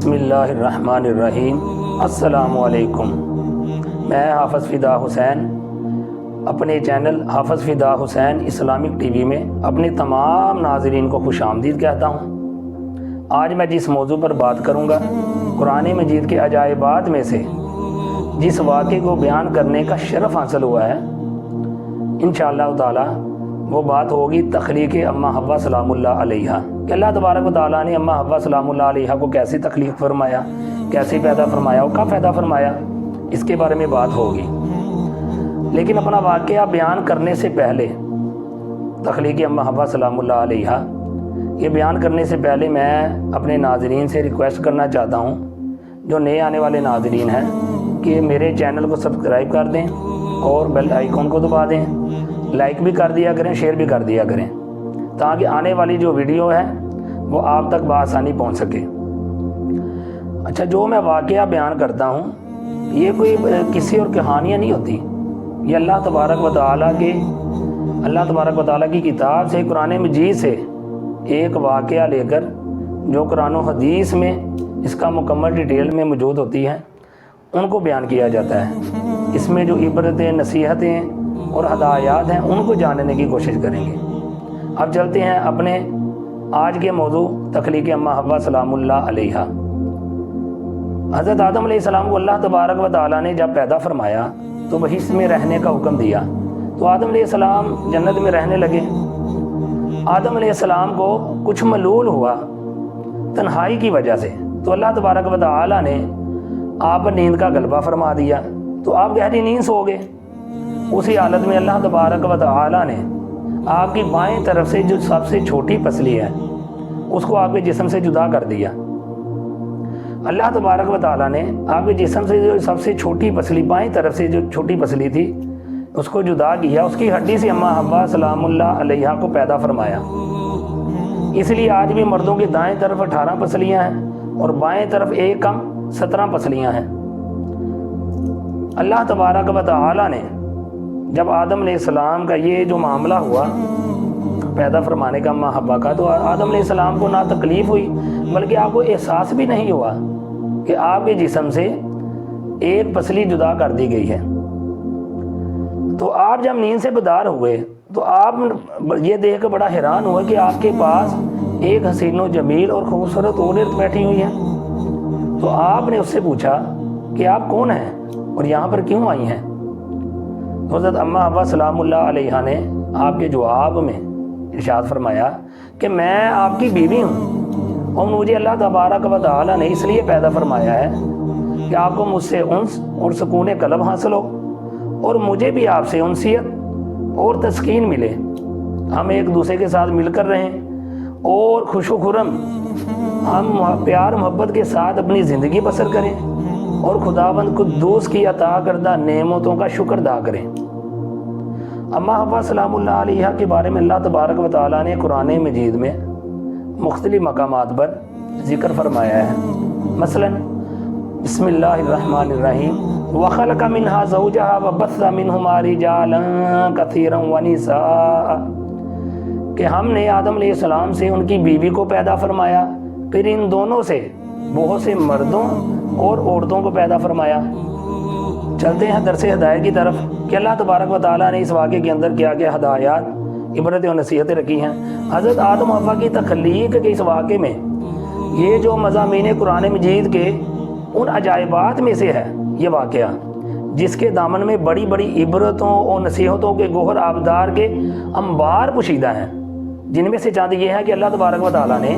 بسم اللہ الرحمن الرحیم۔ السلام علیکم۔ میں حافظ فدا حسین اپنے چینل حافظ فدا حسین اسلامک ٹی وی میں اپنے تمام ناظرین کو خوش آمدید کہتا ہوں۔ آج میں جس موضوع پر بات کروں گا، قرآن مجید کے عجائبات میں سے جس واقعے کو بیان کرنے کا شرف حاصل ہوا ہے، انشاءاللہ تعالی وہ بات ہوگی تخلیق اماں حوا سلام اللہ علیہا، کہ اللہ تبارک و تعالیٰ نے اماں حوا سلام اللہ علیہا کو کیسے تخلیق فرمایا، کیسے پیدا فرمایا اور کب پیدا فرمایا، اس کے بارے میں بات ہوگی۔ لیکن اپنا واقعہ بیان کرنے سے پہلے، تخلیق اماں حوا سلام اللہ علیہا یہ بیان کرنے سے پہلے میں اپنے ناظرین سے ریکویسٹ کرنا چاہتا ہوں، جو نئے آنے والے ناظرین ہیں، کہ میرے چینل کو سبسکرائب کر دیں اور بیل آئیکن کو دبا دیں، لائک بھی کر دیا کریں، شیئر بھی کر دیا کریں، تاکہ آنے والی جو ویڈیو ہے وہ آپ تک بآسانی پہنچ سکے۔ اچھا، جو میں واقعہ بیان کرتا ہوں یہ کوئی کسی اور کہانیاں نہیں ہوتی، یہ اللہ تبارک و تعالیٰ کی کتاب سے، قرآن مجید سے ایک واقعہ لے کر، جو قرآن و حدیث میں اس کا مکمل ڈیٹیل میں موجود ہوتی ہے، ان کو بیان کیا جاتا ہے۔ اس میں جو عبرتیں، نصیحتیں اور ہدایات ہیں، ان کو جاننے کی کوشش کریں گے۔ اب چلتے ہیں اپنے آج کے موضوع تخلیق اماں حوا سلام اللہ علیہا۔ حضرت آدم علیہ السلام کو اللہ تبارک و تعالیٰ نے جب پیدا فرمایا تو بہشت میں رہنے کا حکم دیا، تو آدم علیہ السلام جنت میں رہنے لگے۔ آدم علیہ السلام کو کچھ ملول ہوا تنہائی کی وجہ سے، تو اللہ تبارک و تعالیٰ نے آپ پر نیند کا غلبہ فرما دیا، تو آپ گہری نیند سو گئے۔ اسی حالت میں اللہ تبارک و تعالیٰ نے آپ کی بائیں طرف سے جو سب سے چھوٹی پسلی ہے اس کو آپ کے جسم سے جدا کر دیا۔ اللہ تبارک و تعالیٰ نے آپ کے جسم سے جو سب سے چھوٹی پسلی، بائیں طرف سے جو چھوٹی پسلی تھی، اس کو جدا کیا، اس کی ہڈی سے اماں حوا سلام اللہ علیہا کو پیدا فرمایا۔ اس لیے آج بھی مردوں کی دائیں طرف 18 پسلیاں ہیں اور بائیں طرف ایک کم 17 پسلیاں ہیں۔ اللہ تبارک و تعالیٰ نے جب آدم علیہ السلام کا یہ جو معاملہ ہوا پیدا فرمانے کا اماں حوا کا، تو آدم علیہ السلام کو نہ تکلیف ہوئی بلکہ آپ کو احساس بھی نہیں ہوا کہ آپ کے جسم سے ایک پسلی جدا کر دی گئی ہے۔ تو آپ جب نیند سے بیدار ہوئے تو آپ یہ دیکھ کر بڑا حیران ہوئے کہ آپ کے پاس ایک حسین و جمیل اور خوبصورت عورت بیٹھی ہوئی ہے۔ تو آپ نے اس سے پوچھا کہ آپ کون ہیں اور یہاں پر کیوں آئی ہیں؟ تو حضرت اماں حوا سلام اللہ علیہا نے آپ کے جواب میں ارشاد فرمایا کہ میں آپ کی بیوی ہوں اور مجھے اللہ تبارک و تعالیٰ نے اس لیے پیدا فرمایا ہے کہ آپ کو مجھ سے انس اور سکون قلب حاصل ہو، اور مجھے بھی آپ سے انسیت اور تسکین ملے، ہم ایک دوسرے کے ساتھ مل کر رہیں اور خوش و خرم ہم پیار محبت کے ساتھ اپنی زندگی بسر کریں اور خداوند قدوس کی عطا کردہ نعمتوں کا شکر ادا کریں۔ اماں حوا سلام اللہ علیہا کے بارے میں اللہ تبارک و تعالیٰ نے قرآن مجید میں مختلف مقامات پر ذکر فرمایا ہے۔ مثلا بسم اللہ الرحمن الرحیم، وَخَلَقَ مِنْهَا زَوْجَهَا وَبَثَّ مِنْهُمَا رِجَالًا كَثِيرًا وَنِسَاءً، کہ ہم نے آدم علیہ السلام سے ان کی بیوی کو پیدا فرمایا، پھر ان دونوں سے بہت سے مردوں اور عورتوں کو پیدا فرمایا۔ چلتے ہیں درس ہدایت کی طرف کہ اللہ تبارک و تعالیٰ نے اس واقعے کے اندر کیا کیا ہدایات، عبرتیں اور نصیحتیں رکھی ہیں۔ حضرت آدم حوا کی تخلیق کے اس واقعے میں یہ جو مضامین قرآن مجید کے ان عجائبات میں سے ہے یہ واقعہ، جس کے دامن میں بڑی بڑی عبرتوں اور نصیحتوں کے گوہر آبدار کے انبار پوشیدہ ہیں، جن میں سے چند یہ ہے کہ اللہ تبارک و تعالیٰ نے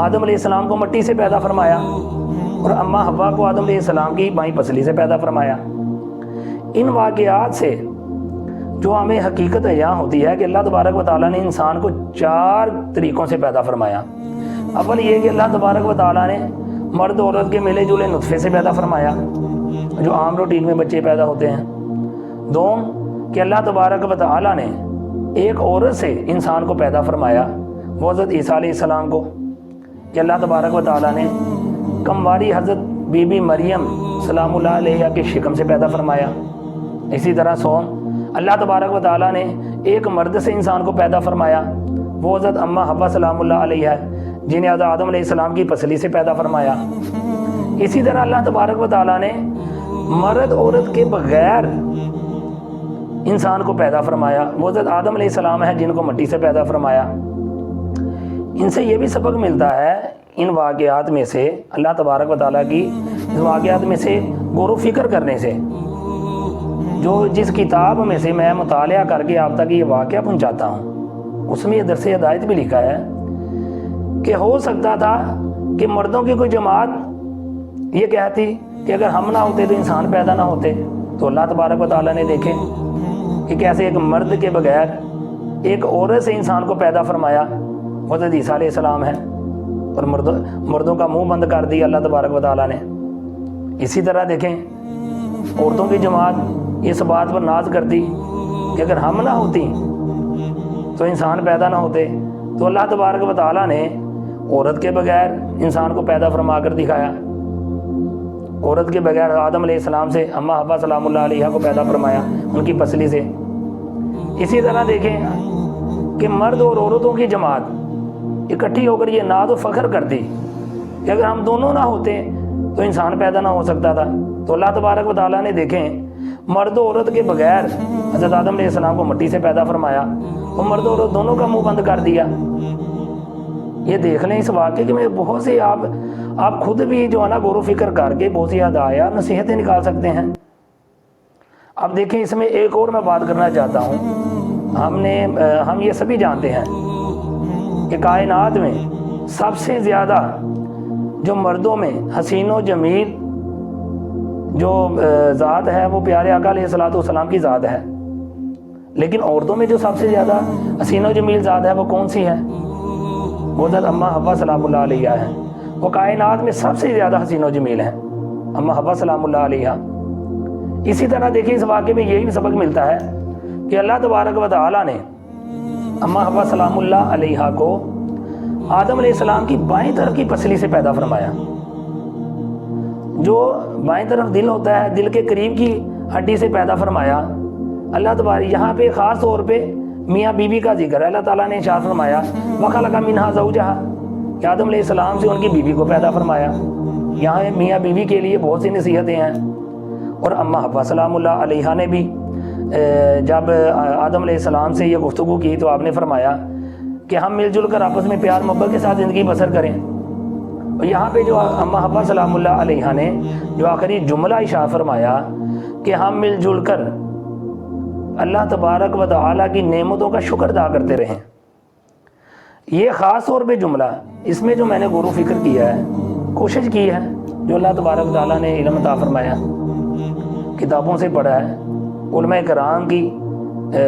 آدم علیہ السلام کو مٹی سے پیدا فرمایا اور اماں حوا کو آدم علیہ السلام کی بائیں پسلی سے پیدا فرمایا۔ ان واقعات سے جو ہمیں حقیقت عیاں ہوتی ہے کہ اللہ تبارک و تعالیٰ نے انسان کو 4 طریقوں سے پیدا فرمایا۔ اول یہ کہ اللہ تبارک و تعالیٰ نے مرد عورت کے ملے جلے نطفے سے پیدا فرمایا، جو عام روٹین میں بچے پیدا ہوتے ہیں۔ دوم کہ اللہ تبارک و تعالیٰ نے ایک عورت سے انسان کو پیدا فرمایا، وہ حضرت عیسیٰ علیہ السلام کو، کہ اللہ تبارک و تعالیٰ نے کمواری حضرت بی بی مریم سلام اللہ علیہ کے شکم سے پیدا فرمایا۔ اسی طرح سوم اللہ تبارک و تعالیٰ نے ایک مرد سے انسان کو پیدا فرمایا، وہ حضرت اماں حوا سلام اللہ علیہ ہے، جنہیں آدم علیہ السلام کی پسلی سے پیدا فرمایا۔ اسی طرح اللہ تبارک و تعالیٰ نے مرد عورت کے بغیر انسان کو پیدا فرمایا۔ وہ حضرت آدم علیہ السلام ہیں جن کو مٹی سے پیدا فرمایا۔ ان سے یہ بھی سبق ملتا ہے، ان واقعات میں سے، اللہ تبارک و تعالیٰ کی اس واقعات میں سے غور و فکر کرنے سے، جو جس کتاب میں سے میں مطالعہ کر کے آپ تک یہ واقعہ پہنچاتا ہوں، اس میں یہ درس ہدایت بھی لکھا ہے کہ ہو سکتا تھا کہ مردوں کی کوئی جماعت یہ کہتی کہ اگر ہم نہ ہوتے تو انسان پیدا نہ ہوتے، تو اللہ تبارک و تعالیٰ نے دیکھیں کہ کیسے ایک مرد کے بغیر ایک عورت سے انسان کو پیدا فرمایا، حضرت عیسیٰ علیہ السلام ہے، اور مردوں کا منہ بند کر دیا اللہ تبارک و تعالیٰ نے۔ اسی طرح دیکھیں عورتوں کی جماعت اس بات پر ناز کرتی کہ اگر ہم نہ ہوتی تو انسان پیدا نہ ہوتے، تو اللہ تبارک و تعالیٰ نے عورت کے بغیر انسان کو پیدا فرما کر دکھایا، عورت کے بغیر آدم علیہ السلام سے اماں حوا سلام اللہ علیہ کو پیدا فرمایا ان کی پسلی سے۔ اسی طرح دیکھیں کہ مرد اور عورتوں کی جماعت اکٹھی ہو کر یہ ناز و فخر کرتی کہ اگر ہم دونوں نہ ہوتے تو انسان پیدا نہ ہو سکتا تھا، تو اللہ تبارک و تعالیٰ نے دیکھیں مرد و عورت کے بغیر حضرت آدم علیہ السلام کو مٹی سے پیدا فرمایا، تو مرد و عورت دونوں کا منہ بند کر دیا۔ یہ دیکھ لیں اس واقعے میں بہت سی آپ خود بھی جو ہے نا غور و فکر کر کے بہت سی ہدایات نصیحتیں نکال سکتے ہیں۔ اب دیکھیں اس میں ایک اور میں بات کرنا چاہتا ہوں، ہم یہ سبھی جانتے ہیں کہ کائنات میں سب سے زیادہ جو مردوں میں حسین و جمیل جو ذات ہے وہ پیارے آقا علیہ الصلوۃ والسلام کی ذات ہے، لیکن عورتوں میں جو سب سے زیادہ حسین و جمیل ذات ہے وہ کون سی ہے؟ وہ حضرت اماں حوا سلام اللہ علیہ ہے۔ وہ کائنات میں سب سے زیادہ حسین و جمیل ہیں، اماں حوا سلام اللہ علیہ۔ اسی طرح دیکھیں اس واقعے میں یہی سبق ملتا ہے کہ اللہ تبارک و تعالیٰ نے اماں حوا سلام اللہ علیہ کو آدم علیہ السلام کی بائیں طرف کی پسلی سے پیدا فرمایا۔ جو بائیں طرف دل ہوتا ہے، دل کے قریب کی ہڈی سے پیدا فرمایا اللہ تبارک۔ یہاں پہ خاص طور پہ میاں بیوی کا ذکر ہے، اللہ تعالیٰ نے ارشاد فرمایا وَخَلَقَ مِنْهَا زَوْجَهَا کہ آدم علیہ السلام سے ان کی بیوی کو پیدا فرمایا۔ یہاں میاں بیوی کے لیے بہت سی نصیحتیں ہیں، اور اماں حوا سلام اللہ علیہ نے بھی جب آدم علیہ السلام سے یہ گفتگو کی تو آپ نے فرمایا کہ ہم مل جل کر آپس میں پیار محبت کے ساتھ زندگی بسر کریں۔ اور یہاں پہ جو اماں حوا سلام اللہ علیہ نے جو آخری جملہ ارشاد فرمایا کہ ہم مل جل کر اللہ تبارک و تعالیٰ کی نعمتوں کا شکر ادا کرتے رہیں، یہ خاص طور پہ جملہ، اس میں جو میں نے غور و فکر کیا ہے، کوشش کی ہے، جو اللہ تبارک و تعالیٰ نے علم عطا فرمایا، کتابوں سے پڑھا ہے، علماء کرام کی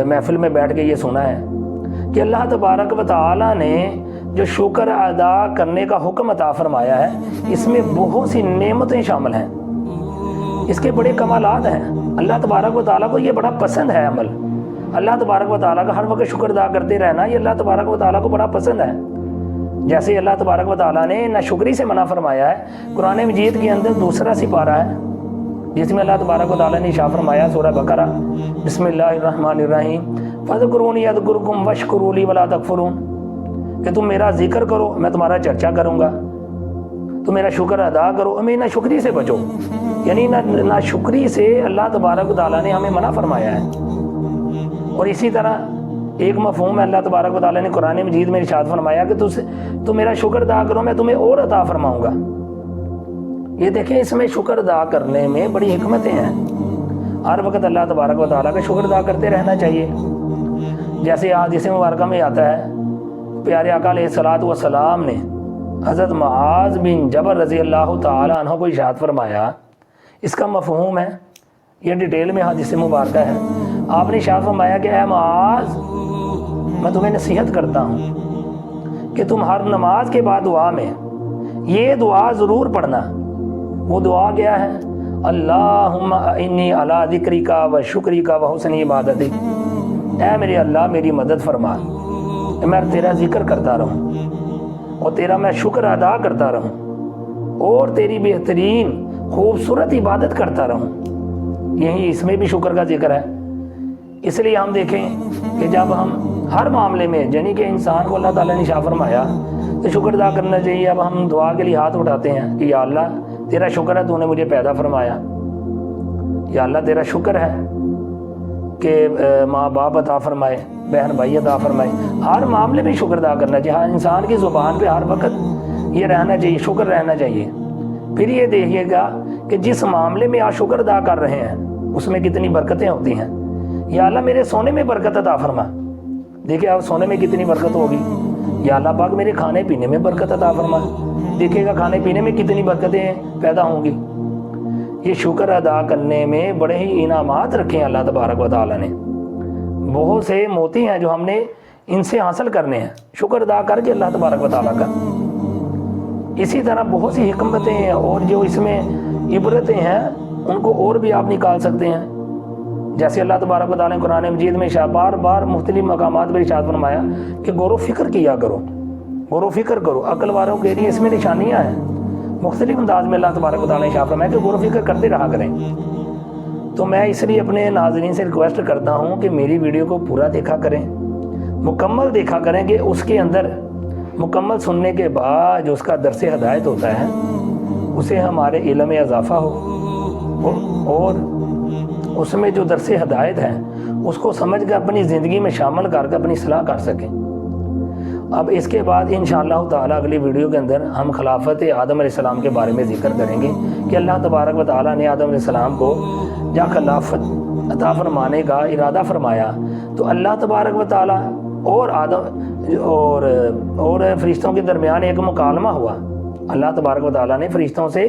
محفل میں بیٹھ کے یہ سنا ہے کہ اللہ تبارک و تعالیٰ نے جو شکر ادا کرنے کا حکم عطا فرمایا ہے اس میں بہت سی نعمتیں شامل ہیں، اس کے بڑے کمالات ہیں۔ اللہ تبارک و تعالیٰ کو یہ بڑا پسند ہے عمل، اللہ تبارک و تعالیٰ کا ہر وقت شکر ادا کرتے رہنا یہ اللہ تبارک و تعالیٰ کو بڑا پسند ہے۔ جیسے اللہ تبارک و تعالیٰ نے ناشکری سے منع فرمایا ہے، قرآن مجید کے اندر دوسرا سپارہ ہے جس میں اللہ تبارک و تعالیٰ نے ارشاد فرمایا سورہ بقرہ بسم اللہ الرحمن الرحیم فاذکرونی اذکرکم واشکروا لی ولا تکفرون کہ تم میرا ذکر کرو میں تمہارا چرچا کروں گا، تم میرا شکر ادا کرو اور میری ناشکری سے بچو، یعنی ناشکری سے اللہ تبارک و تعالیٰ نے ہمیں منع فرمایا ہے۔ اور اسی طرح ایک مفہوم ہے، اللہ تبارک و تعالیٰ نے قرآن مجید میں ارشاد فرمایا کہ تم میرا شکر ادا کرو میں تمہیں اور عطا فرماؤں گا۔ یہ دیکھیں اس میں شکر ادا کرنے میں بڑی حکمتیں ہیں، ہر وقت اللہ تبارک و تعالیٰ کا شکر ادا کرتے رہنا چاہیے۔ جیسے حدیث مبارکہ میں آتا ہے پیارے آقا علیہ الصلوۃ والسلام نے حضرت معاذ بن جبل رضی اللہ تعالیٰ عنہ کو ارشاد فرمایا، اس کا مفہوم ہے، یہ ڈیٹیل میں حدیث مبارکہ ہے، آپ نے ارشاد فرمایا کہ اے معاذ میں تمہیں نصیحت کرتا ہوں کہ تم ہر نماز کے بعد دعا میں یہ دعا ضرور پڑھنا۔ وہ دعا کیا ہے؟ اللہم انی علی ذکرک و شکرک و حسن عبادتک، اے میرے اللہ میری مدد فرما کہ میں تیرا ذکر کرتا رہوں اور تیرا میں شکر ادا کرتا رہوں اور تیری بہترین خوبصورت عبادت کرتا رہوں۔ یہی اس میں بھی شکر کا ذکر ہے۔ اس لیے ہم دیکھیں کہ جب ہم ہر معاملے میں یعنی کہ انسان کو اللہ تعالیٰ نے ارشاد فرمایا تو شکر ادا کرنا چاہیے۔ اب ہم دعا کے لیے ہاتھ اٹھاتے ہیں کہ یا اللہ تیرا شکر ہے تو نے مجھے پیدا فرمایا، یا اللہ تیرا شکر ہے کہ ماں باپ عطا فرمائے، بہن بھائی عطا فرمائے۔ ہر معاملے میں شکر ادا کرنا چاہیے، ہر انسان کی زبان پہ ہر وقت یہ رہنا چاہیے، شکر رہنا چاہیے۔ پھر یہ دیکھیے گا کہ جس معاملے میں آپ شکر ادا کر رہے ہیں اس میں کتنی برکتیں ہوتی ہیں۔ یا اللہ میرے سونے میں برکت عطا فرما، دیکھیں آپ سونے میں کتنی برکت ہوگی۔ یا اللہ پاک میرے کھانے پینے میں برکت عطا فرما، دیکھے گا کھانے پینے میں کتنی برکتیں پیدا ہوں گی۔ یہ شکر ادا کرنے میں بڑے ہی انعامات رکھے ہیں اللہ تبارک و تعالیٰ نے، بہت سے موتی ہیں جو ہم نے ان سے حاصل کرنے ہیں شکر ادا کر کے اللہ تبارک و تعالیٰ کا۔ اسی طرح بہت سی حکمتیں ہیں اور جو اس میں عبرتیں ہیں ان کو اور بھی آپ نکال سکتے ہیں۔ جیسے اللہ تبارک و تعالیٰ نے قرآن مجید میں بار بار مختلف مقامات پر ارشاد فرمایا کہ غور و فکر کیا کرو، غور و فکر کرو، عقل والوں کے لیے اس میں نشانیاں ہیں۔ مختلف انداز میں اللہ تبارک و تعالیٰ نے ارشاد فرمایا کہ غور و فکر کرتے رہا کریں۔ تو میں اس لیے اپنے ناظرین سے ریکویسٹ کرتا ہوں کہ میری ویڈیو کو پورا دیکھا کریں، مکمل دیکھا کریں، کہ اس کے اندر مکمل سننے کے بعد جو اس کا درس ہدایت ہوتا ہے اسے ہمارے علم میں اضافہ ہو، اور اس میں جو درس ہدایت ہے اس کو سمجھ کر اپنی زندگی میں شامل کر کے اپنی اصلاح کر سکیں۔ اب اس کے بعد انشاءاللہ تعالیٰ اگلی ویڈیو کے اندر ہم خلافت آدم علیہ السلام کے بارے میں ذکر کریں گے کہ اللہ تبارک و تعالیٰ نے آدم علیہ السلام کو جب خلافت عطا فرمانے کا ارادہ فرمایا تو اللہ تبارک و تعالیٰ اور آدم اور فرشتوں کے درمیان ایک مکالمہ ہوا۔ اللہ تبارک و تعالیٰ نے فرشتوں سے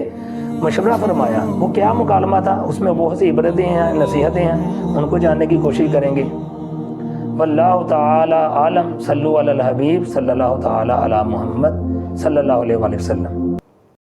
مشورہ فرمایا، وہ کیا مکالمہ تھا؟ اس میں بہت سی عبرتیں ہیں، نصیحتیں ہیں، ان کو جاننے کی کوشش کریں گے۔ واللہ تعالی عالم، صلو علی الحبیب صلی اللہ تعالی علی محمد صلی اللہ علیہ وآلہ وسلم۔